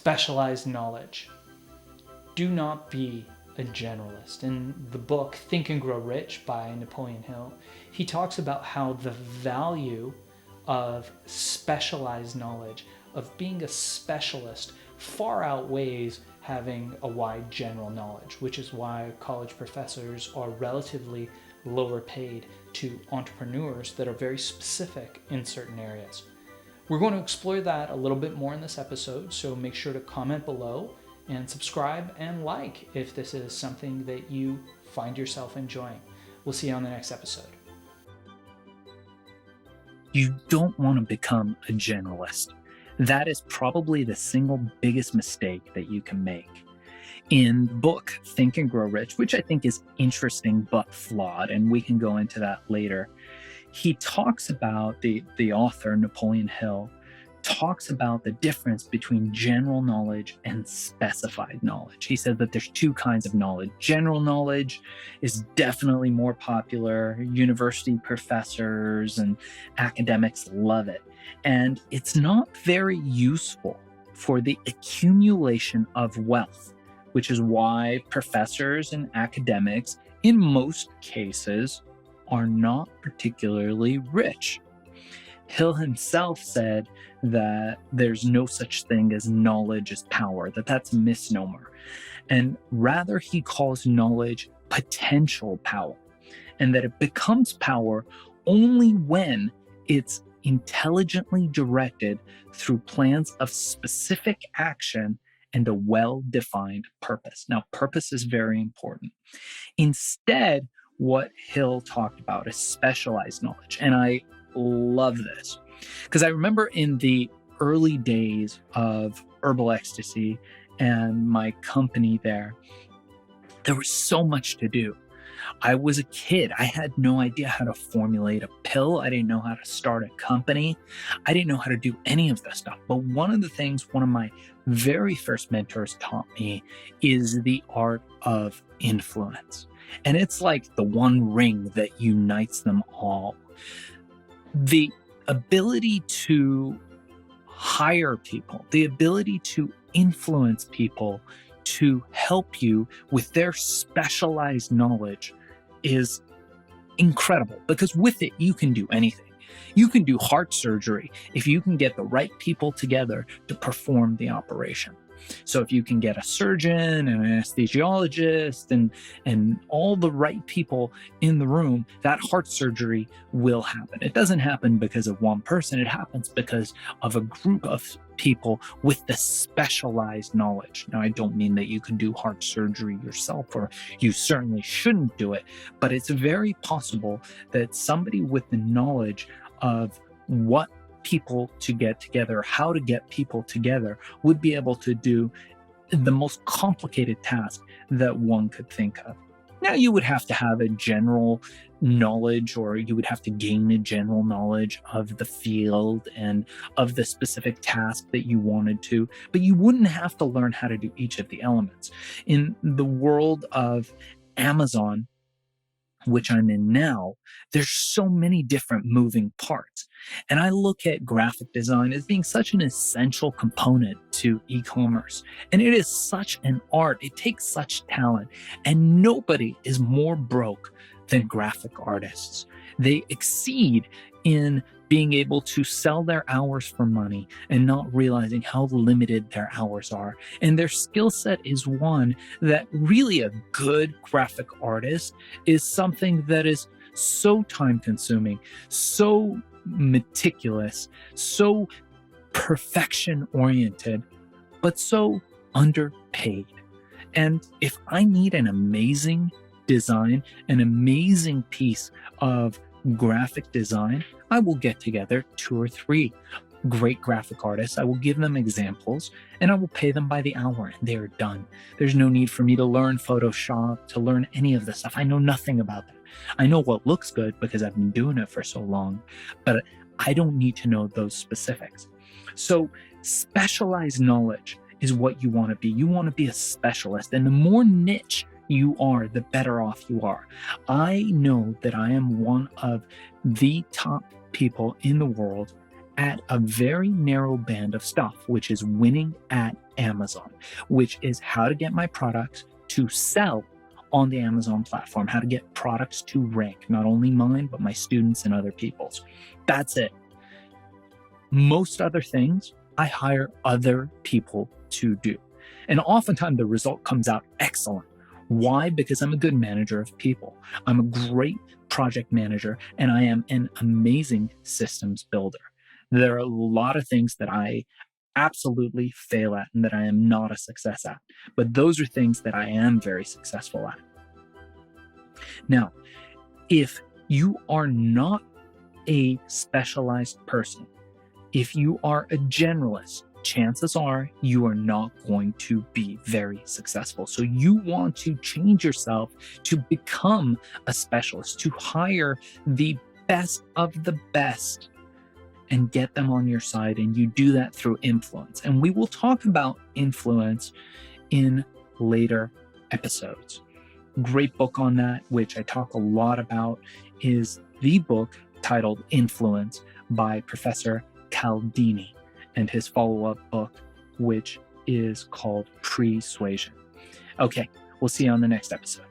specialized knowledge. Do not be a generalist. In the book Think and Grow Rich by Napoleon Hill, he talks about how the value of specialized knowledge, of being a specialist, far outweighs having a wide general knowledge, which is why college professors are relatively lower paid to entrepreneurs that are very specific in certain areas. We're going to explore that a little bit more in this episode, so make sure to comment below and subscribe and like if this is something that you find yourself enjoying. We'll see you on the next episode. You don't want to become a generalist. That is probably the single biggest mistake that you can make. In the book Think and Grow Rich, which I think is interesting but flawed, and we can go into that later, he talks about, the author, Napoleon Hill, talks about the difference between general knowledge and specified knowledge. He said that there's two kinds of knowledge. General knowledge is definitely more popular. University professors and academics love it. And it's not very useful for the accumulation of wealth, which is why professors and academics, in most cases, are not particularly rich. Hill himself said that there's no such thing as knowledge as power, that's a misnomer. And rather, he calls knowledge potential power, and that it becomes power only when it's intelligently directed through plans of specific action and a well-defined purpose. Now, purpose is very important. Instead, what Hill talked about is specialized knowledge. And I love this because I remember in the early days of Herbal Ecstasy and my company there was so much to do. I was a kid. I had no idea how to formulate a pill. I didn't know how to start a company. I didn't know how to do any of this stuff. But one of the things one of my very first mentors taught me is the art of influence. And it's like the one ring that unites them all. The ability to hire people, the ability to influence people to help you with their specialized knowledge is incredible, because with it, you can do anything. You can do heart surgery if you can get the right people together to perform the operation. So if you can get a surgeon and an anesthesiologist and all the right people in the room, that heart surgery will happen. It doesn't happen because of one person. It happens because of a group of people with the specialized knowledge. Now, I don't mean that you can do heart surgery yourself, or you certainly shouldn't do it, but it's very possible that somebody with the knowledge of what people to get together, how to get people together, would be able to do the most complicated task that one could think of. Now, you would have to have a general knowledge, or you would have to gain a general knowledge of the field and of the specific task that you wanted to, but you wouldn't have to learn how to do each of the elements. In the world of Amazon, which I'm in now, there's so many different moving parts. And I look at graphic design as being such an essential component to e-commerce. And it is such an art. It takes such talent. And nobody is more broke than graphic artists. They exceed in being able to sell their hours for money and not realizing how limited their hours are. And their skill set is one that really a good graphic artist is something that is so time consuming, so meticulous, so perfection oriented, but so underpaid. And if I need an amazing design, an amazing piece of graphic design, I will get together 2 or 3 great graphic artists. I will give them examples and I will pay them by the hour, and they're done. There's no need for me to learn Photoshop, to learn any of this stuff. I know nothing about that. I know what looks good because I've been doing it for so long, but I don't need to know those specifics. So specialized knowledge is what you want to be. You want to be a specialist, and the more niche you are, the better off you are. I know that I am one of the top people in the world at a very narrow band of stuff, which is winning at Amazon, which is how to get my products to sell on the Amazon platform, how to get products to rank, not only mine, but my students and other people's. That's it. Most other things, I hire other people to do. And oftentimes the result comes out excellent. Why? Because I'm a good manager of people. I'm a great project manager, and I am an amazing systems builder. There are a lot of things that I absolutely fail at and that I am not a success at. But those are things that I am very successful at. Now, if you are not a specialized person, if you are a generalist, chances are you are not going to be very successful. So you want to change yourself to become a specialist, to hire the best of the best and get them on your side. And you do that through influence. And we will talk about influence in later episodes. Great book on that, which I talk a lot about, is the book titled Influence by Professor Cialdini, and his follow-up book, which is called Persuasion. Okay, we'll see you on the next episode.